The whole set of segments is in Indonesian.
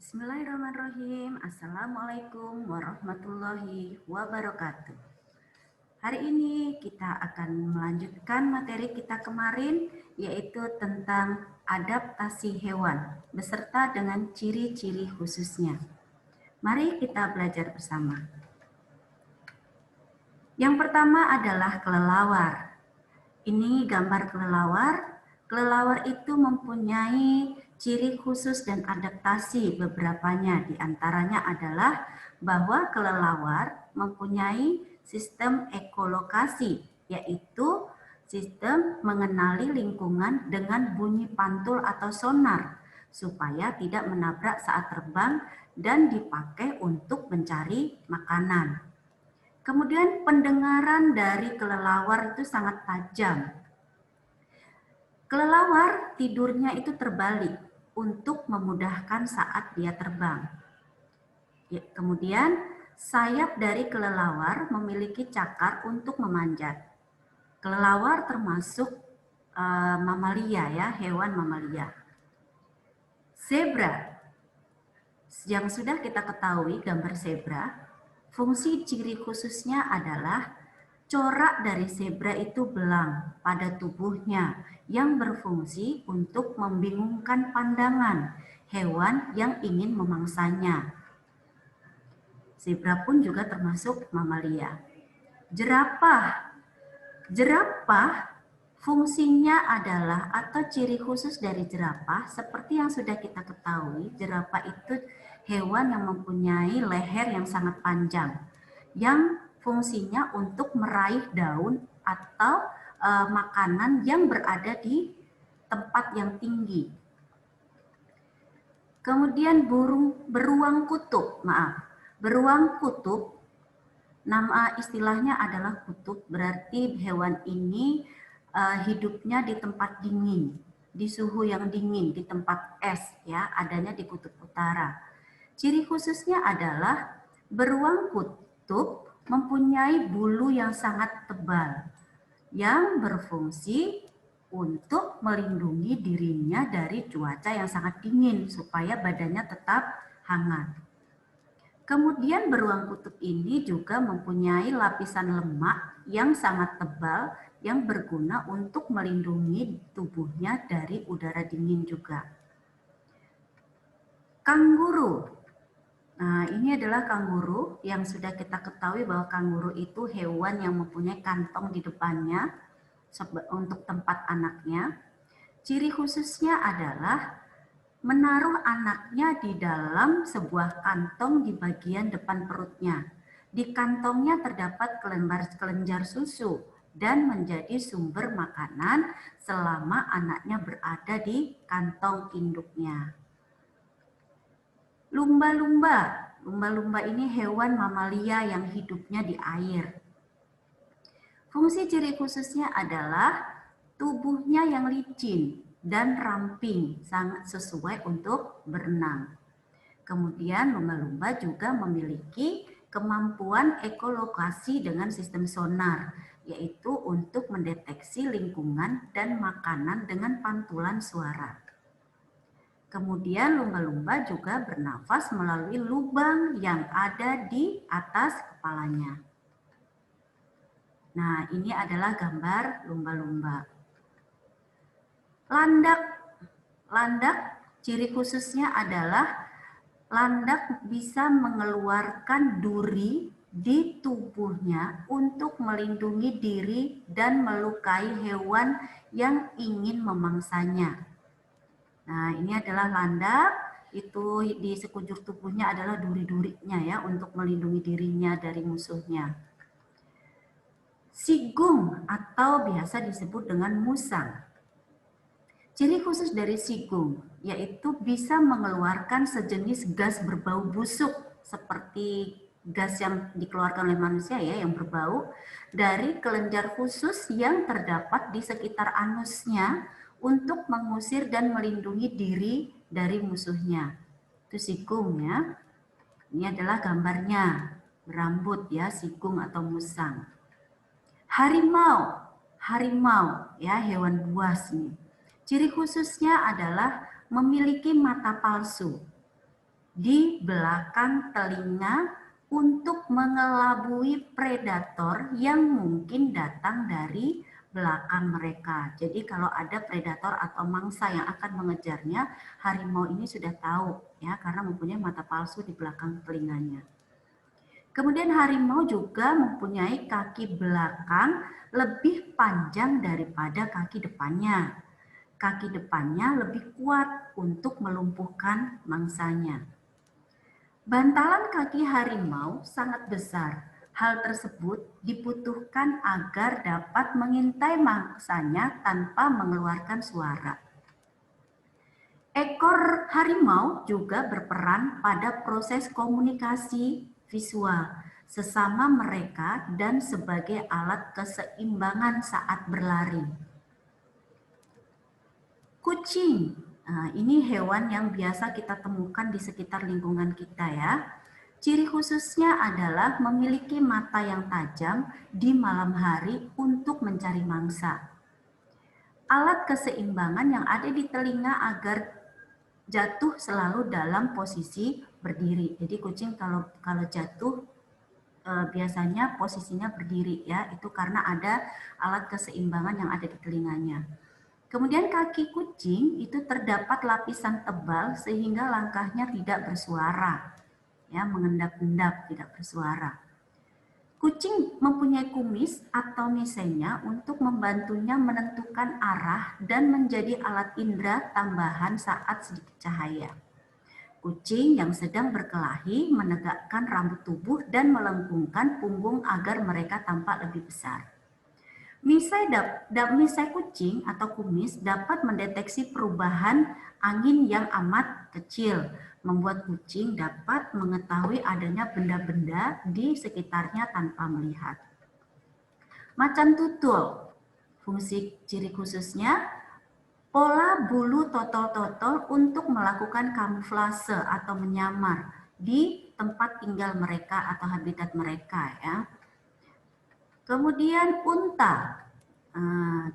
Bismillahirrahmanirrahim. Assalamualaikum warahmatullahi wabarakatuh. Hari ini kita akan melanjutkan materi kita kemarin, yaitu tentang adaptasi hewan beserta dengan ciri-ciri khususnya. Mari kita belajar bersama. Yang pertama adalah kelelawar. Ini gambar kelelawar. Kelelawar itu mempunyai ciri khusus dan adaptasi beberapanya. Di antaranya adalah bahwa kelelawar mempunyai sistem ekolokasi, yaitu sistem mengenali lingkungan dengan bunyi pantul atau sonar, supaya tidak menabrak saat terbang dan dipakai untuk mencari makanan. Kemudian pendengaran dari kelelawar itu sangat tajam. Kelelawar tidurnya itu terbalik untuk memudahkan saat dia terbang. Ya, kemudian sayap dari kelelawar memiliki cakar untuk memanjat. Kelelawar termasuk mamalia ya, hewan mamalia. Zebra. Yang sudah kita ketahui gambar zebra, fungsi ciri khususnya adalah corak dari zebra itu belang pada tubuhnya yang berfungsi untuk membingungkan pandangan hewan yang ingin memangsanya. Zebra pun juga termasuk mamalia. Jerapah. Jerapah fungsinya adalah atau ciri khusus dari jerapah seperti yang sudah kita ketahui, jerapah itu hewan yang mempunyai leher yang sangat panjang yang fungsinya untuk meraih daun atau makanan yang berada di tempat yang tinggi. Kemudian beruang kutub, beruang kutub, nama istilahnya adalah kutub, berarti hewan ini hidupnya di tempat dingin, di suhu yang dingin, di tempat es, ya, adanya di kutub utara. Ciri khususnya adalah beruang kutub mempunyai bulu yang sangat tebal yang berfungsi untuk melindungi dirinya dari cuaca yang sangat dingin supaya badannya tetap hangat. Kemudian beruang kutub ini juga mempunyai lapisan lemak yang sangat tebal yang berguna untuk melindungi tubuhnya dari udara dingin juga. Kanguru. Nah, ini adalah kanguru yang sudah kita ketahui bahwa kanguru itu hewan yang mempunyai kantong di depannya untuk tempat anaknya. Ciri khususnya adalah menaruh anaknya di dalam sebuah kantong di bagian depan perutnya. Di kantongnya terdapat kelenjar susu dan menjadi sumber makanan selama anaknya berada di kantong induknya. Lumba-lumba. Lumba-lumba ini hewan mamalia yang hidupnya di air. Fungsi ciri khususnya adalah tubuhnya yang licin dan ramping, sangat sesuai untuk berenang. Kemudian lumba-lumba juga memiliki kemampuan ekolokasi dengan sistem sonar, yaitu untuk mendeteksi lingkungan dan makanan dengan pantulan suara. Kemudian lumba-lumba juga bernafas melalui lubang yang ada di atas kepalanya. Nah, ini adalah gambar lumba-lumba. Landak. Landak ciri khususnya adalah landak bisa mengeluarkan duri di tubuhnya untuk melindungi diri dan melukai hewan yang ingin memangsanya. Nah, ini adalah landak, itu di sekujur tubuhnya adalah duri-durinya ya untuk melindungi dirinya dari musuhnya. Sigung atau biasa disebut dengan musang. Ciri khusus dari sigung yaitu bisa mengeluarkan sejenis gas berbau busuk seperti gas yang dikeluarkan oleh manusia ya yang berbau dari kelenjar khusus yang terdapat di sekitar anusnya untuk mengusir dan melindungi diri dari musuhnya. Itu sigung ya. Ini adalah gambarnya, berambut ya, sigung atau musang. Harimau. Harimau ya, hewan buas nih. Ciri khususnya adalah memiliki mata palsu. di belakang telinga untuk mengelabui predator yang mungkin datang dari belakang mereka. Jadi kalau ada predator atau mangsa yang akan mengejarnya, harimau ini sudah tahu ya karena mempunyai mata palsu di belakang telinganya. Kemudian harimau juga mempunyai kaki belakang lebih panjang daripada kaki depannya. Kaki depannya lebih kuat untuk melumpuhkan mangsanya. Bantalan kaki harimau sangat besar. Hal tersebut dibutuhkan agar dapat mengintai mangsanya tanpa mengeluarkan suara. Ekor harimau juga berperan pada proses komunikasi visual sesama mereka dan sebagai alat keseimbangan saat berlari. Kucing, nah, ini hewan yang biasa kita temukan di sekitar lingkungan kita ya. Ciri khususnya adalah memiliki mata yang tajam di malam hari untuk mencari mangsa. Alat keseimbangan yang ada di telinga agar jatuh selalu dalam posisi berdiri. Jadi kucing kalau jatuh biasanya posisinya berdiri ya, itu karena ada alat keseimbangan yang ada di telinganya. Kemudian kaki kucing itu terdapat lapisan tebal sehingga langkahnya tidak bersuara. Ya, mengendap-endap, tidak bersuara. Kucing mempunyai kumis atau misenya untuk membantunya menentukan arah dan menjadi alat indera tambahan saat sedikit cahaya. Kucing yang sedang berkelahi menegakkan rambut tubuh dan melengkungkan punggung agar mereka tampak lebih besar. Misai kucing atau kumis dapat mendeteksi perubahan angin yang amat kecil, membuat kucing dapat mengetahui adanya benda-benda di sekitarnya tanpa melihat. Macan tutul, fungsi ciri khususnya pola bulu totol-totol untuk melakukan kamuflase atau menyamar di tempat tinggal mereka atau habitat mereka ya. Kemudian unta.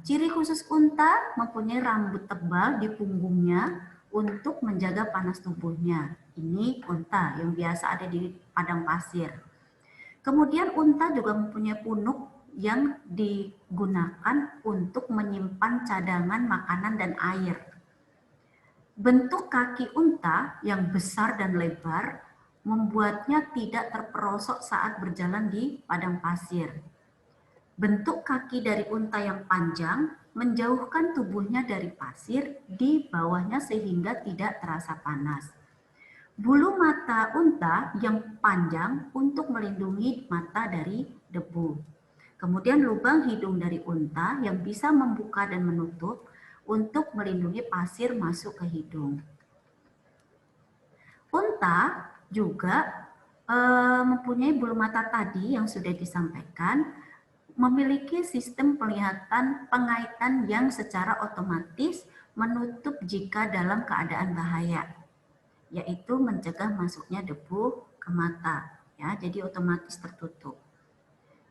Ciri khusus unta mempunyai rambut tebal di punggungnya untuk menjaga panas tubuhnya. Ini unta yang biasa ada di padang pasir. Kemudian unta juga mempunyai punuk yang digunakan untuk menyimpan cadangan makanan dan air. Bentuk kaki unta yang besar dan lebar membuatnya tidak terperosok saat berjalan di padang pasir. Bentuk kaki dari unta yang panjang menjauhkan tubuhnya dari pasir di bawahnya sehingga tidak terasa panas. Bulu mata unta yang panjang untuk melindungi mata dari debu. Kemudian lubang hidung dari unta yang bisa membuka dan menutup untuk melindungi pasir masuk ke hidung. Unta juga mempunyai bulu mata tadi yang sudah disampaikan, memiliki sistem penglihatan pengaitan yang secara otomatis menutup jika dalam keadaan bahaya, yaitu mencegah masuknya debu ke mata. Ya, jadi otomatis tertutup.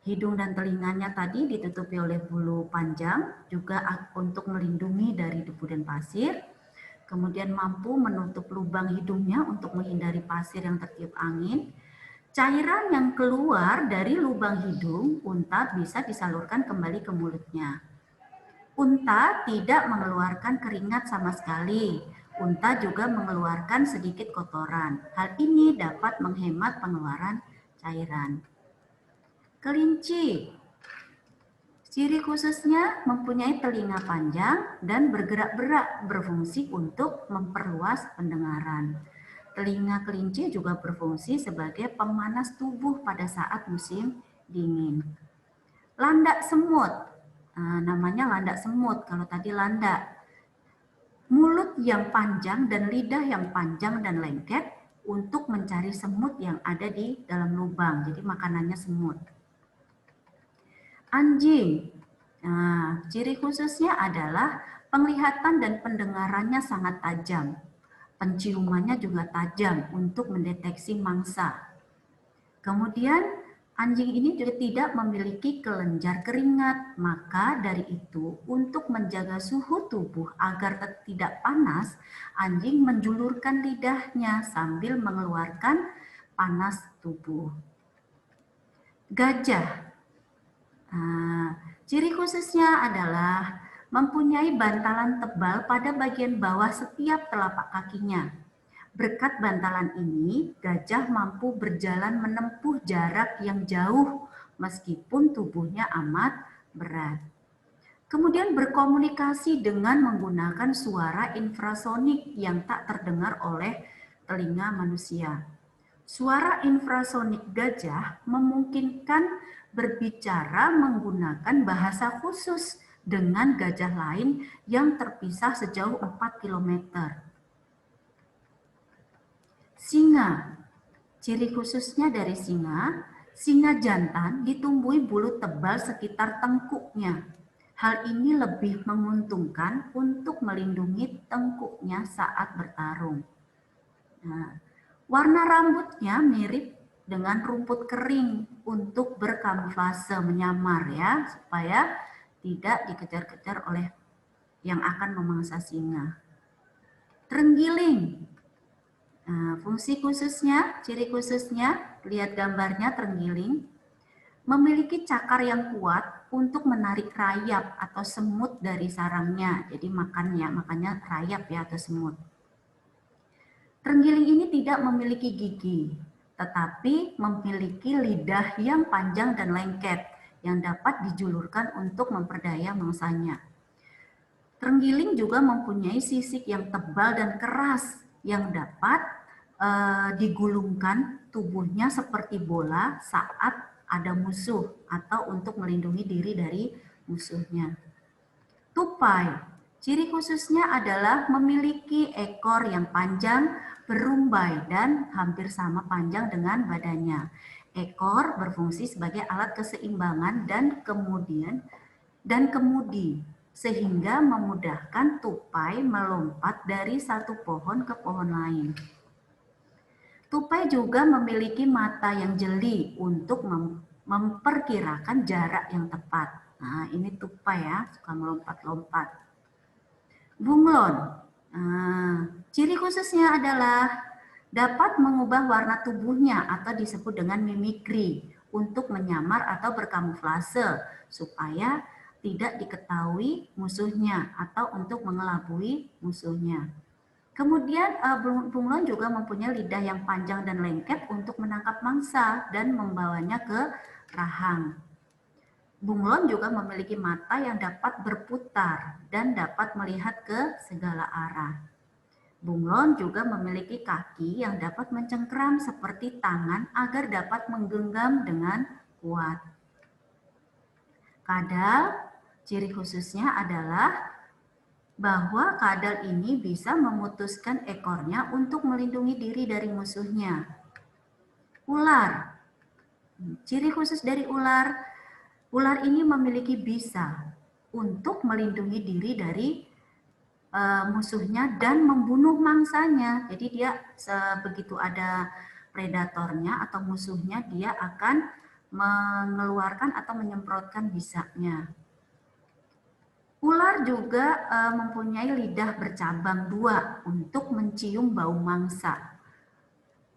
Hidung dan telinganya tadi ditutupi oleh bulu panjang juga untuk melindungi dari debu dan pasir. Kemudian mampu menutup lubang hidungnya untuk menghindari pasir yang tertiup angin. Cairan yang keluar dari lubang hidung unta bisa disalurkan kembali ke mulutnya. Unta tidak mengeluarkan keringat sama sekali. Unta juga mengeluarkan sedikit kotoran. Hal ini dapat menghemat pengeluaran cairan. Kelinci. Ciri khususnya mempunyai telinga panjang dan bergerak-gerak, berfungsi untuk memperluas pendengaran. Telinga kelinci juga berfungsi sebagai pemanas tubuh pada saat musim dingin. Landak semut, namanya landak semut kalau tadi landak. Mulut yang panjang dan lidah yang panjang dan lengket untuk mencari semut yang ada di dalam lubang, jadi makanannya semut. Anjing, ciri khususnya adalah penglihatan dan pendengarannya sangat tajam. Penciumannya juga tajam untuk mendeteksi mangsa. Kemudian Anjing ini juga tidak memiliki kelenjar keringat, maka dari itu untuk menjaga suhu tubuh agar tidak panas, anjing menjulurkan lidahnya sambil mengeluarkan panas tubuh. Gajah. Nah, ciri khususnya adalah mempunyai bantalan tebal pada bagian bawah setiap telapak kakinya. Berkat bantalan ini, gajah mampu berjalan menempuh jarak yang jauh meskipun tubuhnya amat berat. Kemudian berkomunikasi dengan menggunakan suara infrasonik yang tak terdengar oleh telinga manusia. Suara infrasonik gajah memungkinkan berbicara menggunakan bahasa khusus dengan gajah lain yang terpisah sejauh 4 km. Singa. Ciri khususnya dari singa, singa jantan ditumbuhi bulu tebal sekitar tengkuknya. Hal ini lebih menguntungkan untuk melindungi tengkuknya saat bertarung. Nah, warna rambutnya mirip dengan rumput kering untuk berkamuflase menyamar ya, supaya tidak dikejar-kejar oleh yang akan memangsa singa. Terenggiling. Nah, fungsi khususnya, ciri khususnya, lihat gambarnya terenggiling, memiliki cakar yang kuat untuk menarik rayap atau semut dari sarangnya. Jadi makanya rayap ya atau semut. Terenggiling ini tidak memiliki gigi, tetapi memiliki lidah yang panjang dan lengket yang dapat dijulurkan untuk memperdaya mangsanya. Terenggiling juga mempunyai sisik yang tebal dan keras yang dapat digulungkan tubuhnya seperti bola saat ada musuh atau untuk melindungi diri dari musuhnya. Tupai, ciri khususnya adalah memiliki ekor yang panjang, berumbai dan hampir sama panjang dengan badannya. Ekor berfungsi sebagai alat keseimbangan dan kemudi, sehingga memudahkan tupai melompat dari satu pohon ke pohon lain. Tupai juga memiliki mata yang jeli untuk memperkirakan jarak yang tepat. Nah, ini tupai ya, suka melompat-lompat. Bunglon. Nah, ciri khususnya adalah dapat mengubah warna tubuhnya atau disebut dengan mimikri untuk menyamar atau berkamuflase supaya tidak diketahui musuhnya atau untuk mengelabui musuhnya. Kemudian bunglon juga mempunyai lidah yang panjang dan lengket untuk menangkap mangsa dan membawanya ke rahang. Bunglon juga memiliki mata yang dapat berputar dan dapat melihat ke segala arah. Bunglon juga memiliki kaki yang dapat mencengkeram seperti tangan agar dapat menggenggam dengan kuat. Kadal, ciri khususnya adalah bahwa kadal ini bisa memutuskan ekornya untuk melindungi diri dari musuhnya. Ular. Ciri khusus dari ular ini memiliki bisa untuk melindungi diri dari musuhnya dan membunuh mangsanya. Jadi dia begitu ada predatornya atau musuhnya, dia akan mengeluarkan atau menyemprotkan bisanya. Ular juga mempunyai lidah bercabang dua untuk mencium bau mangsa.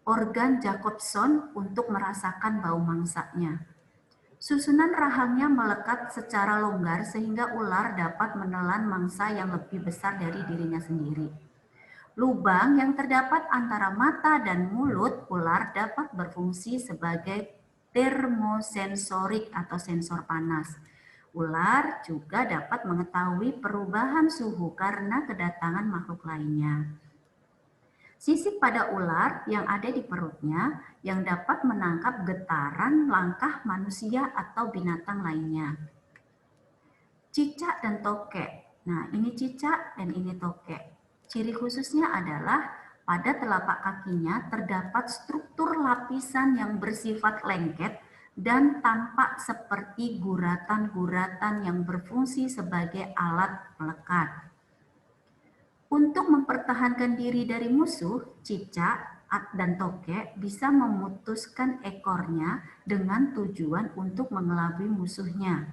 Organ Jacobson untuk merasakan bau mangsanya. Susunan rahangnya melekat secara longgar sehingga ular dapat menelan mangsa yang lebih besar dari dirinya sendiri. Lubang yang terdapat antara mata dan mulut ular dapat berfungsi sebagai termosensorik atau sensor panas. Ular juga dapat mengetahui perubahan suhu karena kedatangan makhluk lainnya. Sisik pada ular yang ada di perutnya yang dapat menangkap getaran langkah manusia atau binatang lainnya. Cicak dan tokek. Nah, ini cicak dan ini tokek. Ciri khususnya adalah pada telapak kakinya terdapat struktur lapisan yang bersifat lengket dan tampak seperti guratan-guratan yang berfungsi sebagai alat melekat. Untuk mempertahankan diri dari musuh, cicak dan tokek bisa memutuskan ekornya dengan tujuan untuk mengelabui musuhnya.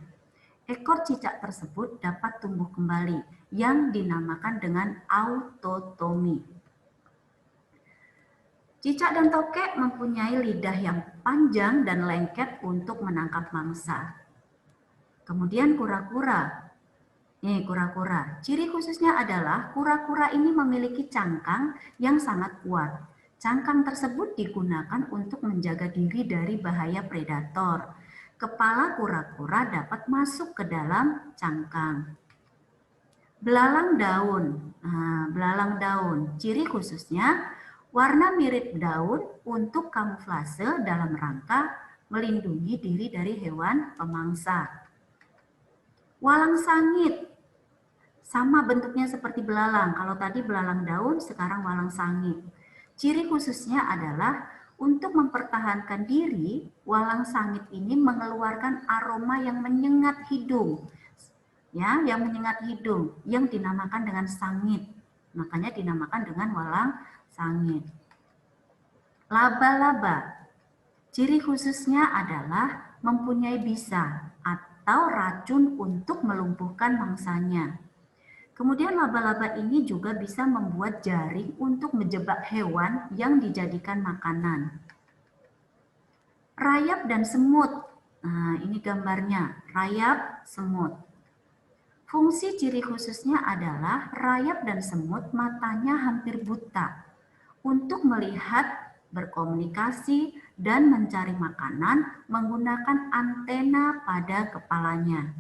Ekor cicak tersebut dapat tumbuh kembali yang dinamakan dengan autotomi. Cicak dan tokek mempunyai lidah yang panjang dan lengket untuk menangkap mangsa. Kemudian kura-kura. Nih, kura-kura. Ciri khususnya adalah kura-kura ini memiliki cangkang yang sangat kuat. Cangkang tersebut digunakan untuk menjaga diri dari bahaya predator. Kepala kura-kura dapat masuk ke dalam cangkang. Belalang daun. Nah, belalang daun. Ciri khususnya warna mirip daun untuk kamuflase dalam rangka melindungi diri dari hewan pemangsa. Walang sangit. Sama bentuknya seperti belalang. Kalau tadi belalang daun, sekarang walang sangit. Ciri khususnya adalah untuk mempertahankan diri, walang sangit ini mengeluarkan aroma yang menyengat hidung. Ya, yang menyengat hidung, yang dinamakan dengan sangit. Makanya dinamakan dengan walang sangit. Laba-laba. Ciri khususnya adalah mempunyai bisa atau racun untuk melumpuhkan mangsanya. Kemudian laba-laba ini juga bisa membuat jaring untuk menjebak hewan yang dijadikan makanan. Rayap dan semut. Nah, ini gambarnya, rayap, semut. Fungsi ciri khususnya adalah rayap dan semut matanya hampir buta untuk melihat, berkomunikasi, dan mencari makanan menggunakan antena pada kepalanya.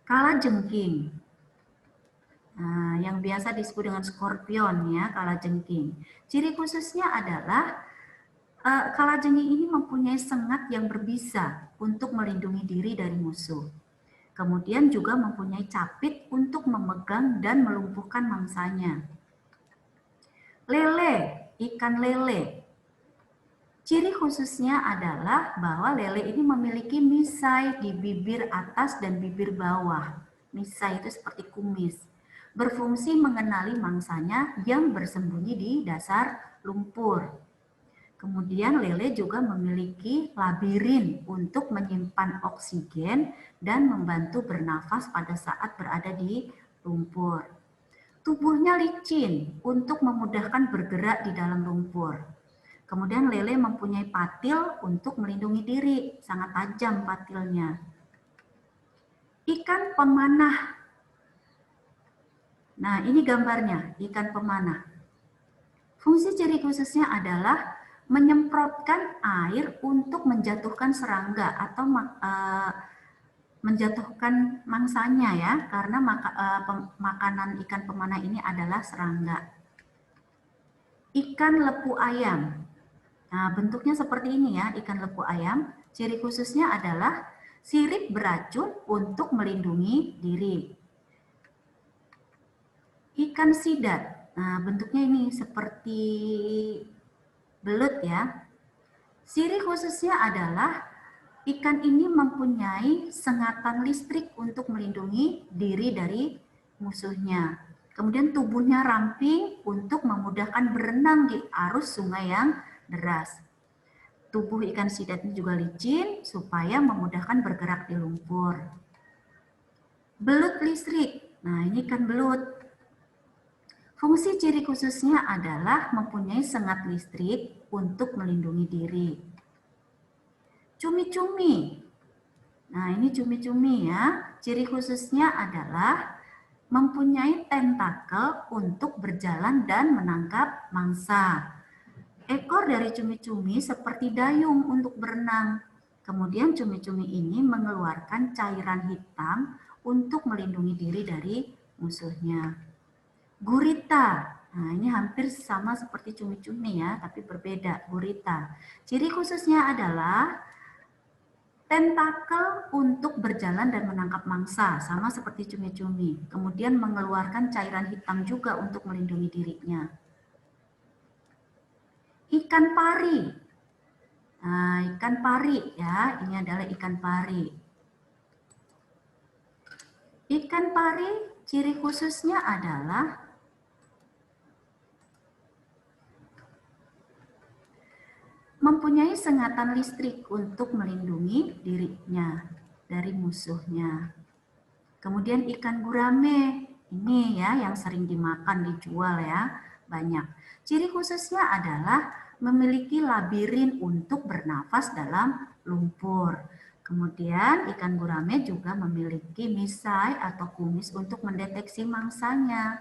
Kalajengking. Nah, yang biasa disebut dengan skorpion ya, kalajengking. Ciri khususnya adalah kalajengking ini mempunyai sengat yang berbisa untuk melindungi diri dari musuh. Kemudian juga mempunyai capit untuk memegang dan melumpuhkan mangsanya. Lele, ikan lele. Ciri khususnya adalah bahwa lele ini memiliki misai di bibir atas dan bibir bawah. Misai itu seperti kumis. Berfungsi mengenali mangsanya yang bersembunyi di dasar lumpur. Kemudian lele juga memiliki labirin untuk menyimpan oksigen dan membantu bernafas pada saat berada di lumpur. Tubuhnya licin untuk memudahkan bergerak di dalam lumpur. Kemudian lele mempunyai patil untuk melindungi diri, sangat tajam patilnya. Ikan pemanah. Nah, ini gambarnya, ikan pemanah. Fungsi ciri khususnya adalah menyemprotkan air untuk menjatuhkan serangga atau menjatuhkan mangsanya ya, karena makanan ikan pemanah ini adalah serangga. Ikan lepu ayam. Nah, bentuknya seperti ini ya, ikan lepu ayam. Ciri khususnya adalah sirip beracun untuk melindungi diri. Ikan sidat. Nah, bentuknya ini seperti belut ya. Ciri khususnya adalah ikan ini mempunyai sengatan listrik untuk melindungi diri dari musuhnya. Kemudian tubuhnya ramping untuk memudahkan berenang di arus sungai yang deras. Tubuh ikan sidat ini juga licin supaya memudahkan bergerak di lumpur. Belut listrik. Nah, ini ikan belut. Fungsi ciri khususnya adalah mempunyai sengat listrik untuk melindungi diri. Cumi-cumi. Nah, ini cumi-cumi ya. Ciri khususnya adalah mempunyai tentakel untuk berjalan dan menangkap mangsa. Ekor dari cumi-cumi seperti dayung untuk berenang. Kemudian cumi-cumi ini mengeluarkan cairan hitam untuk melindungi diri dari musuhnya. Gurita. Nah, ini hampir sama seperti cumi-cumi ya, tapi berbeda. Gurita. Ciri khususnya adalah tentakel untuk berjalan dan menangkap mangsa, sama seperti cumi-cumi. Kemudian mengeluarkan cairan hitam juga untuk melindungi dirinya. Ikan pari. Nah, ikan pari ya, ini adalah ikan pari. Ikan pari ciri khususnya adalah mempunyai sengatan listrik untuk melindungi dirinya dari musuhnya. Kemudian ikan gurame, ini ya yang sering dimakan, dijual ya, banyak. Ciri khususnya adalah memiliki labirin untuk bernafas dalam lumpur. Kemudian ikan gurame juga memiliki misai atau kumis untuk mendeteksi mangsanya.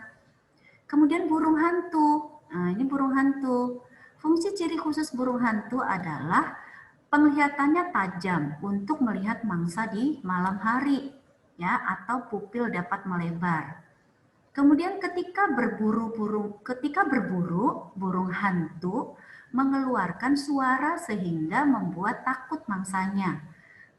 Kemudian burung hantu. Nah, ini burung hantu. Fungsi ciri khusus burung hantu adalah penglihatannya tajam untuk melihat mangsa di malam hari, ya, atau pupil dapat melebar. Kemudian ketika berburu, burung hantu mengeluarkan suara sehingga membuat takut mangsanya.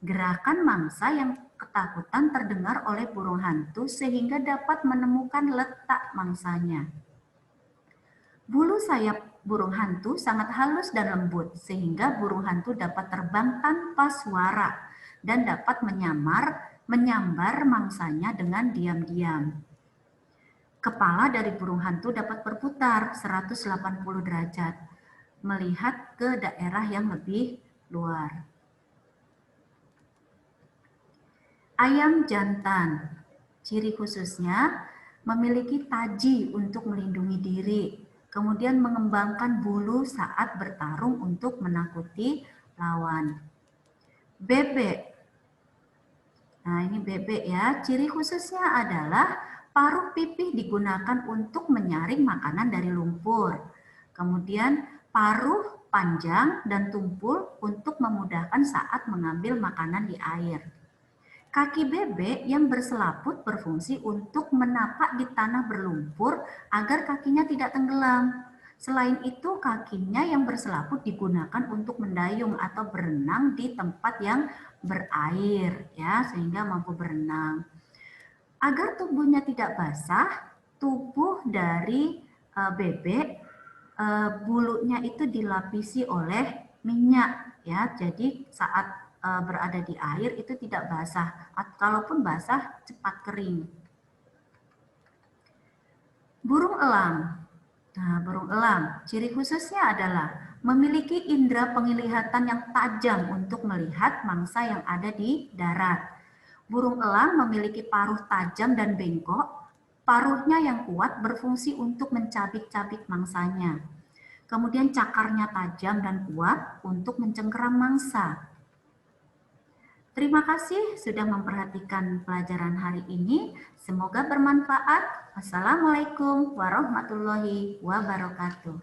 Gerakan mangsa yang ketakutan terdengar oleh burung hantu sehingga dapat menemukan letak mangsanya. Bulu sayap burung hantu sangat halus dan lembut sehingga burung hantu dapat terbang tanpa suara dan dapat menyambar mangsanya dengan diam-diam. Kepala dari burung hantu dapat berputar 180 derajat melihat ke daerah yang lebih luar. Ayam jantan, ciri khususnya memiliki taji untuk melindungi diri, kemudian mengembangkan bulu saat bertarung untuk menakuti lawan. Bebek, nah ini bebek ya, ciri khususnya adalah paruh pipih digunakan untuk menyaring makanan dari lumpur. Kemudian paruh panjang dan tumpul untuk memudahkan saat mengambil makanan di air. Kaki bebek yang berselaput berfungsi untuk menapak di tanah berlumpur agar kakinya tidak tenggelam. Selain itu, kakinya yang berselaput digunakan untuk mendayung atau berenang di tempat yang berair, ya, sehingga mampu berenang. Agar tubuhnya tidak basah, tubuh dari bebek bulunya itu dilapisi oleh minyak, ya. Jadi saat berada di air itu tidak basah, kalaupun basah cepat kering. Burung elang. Nah, burung elang ciri khususnya adalah memiliki indera penglihatan yang tajam untuk melihat mangsa yang ada di darat. Burung elang memiliki paruh tajam dan bengkok. Paruhnya yang kuat berfungsi untuk mencabik-cabik mangsanya. Kemudian cakarnya tajam dan kuat untuk mencengkeram mangsa. Terima kasih sudah memperhatikan pelajaran hari ini. Semoga bermanfaat. Wassalamualaikum warahmatullahi wabarakatuh.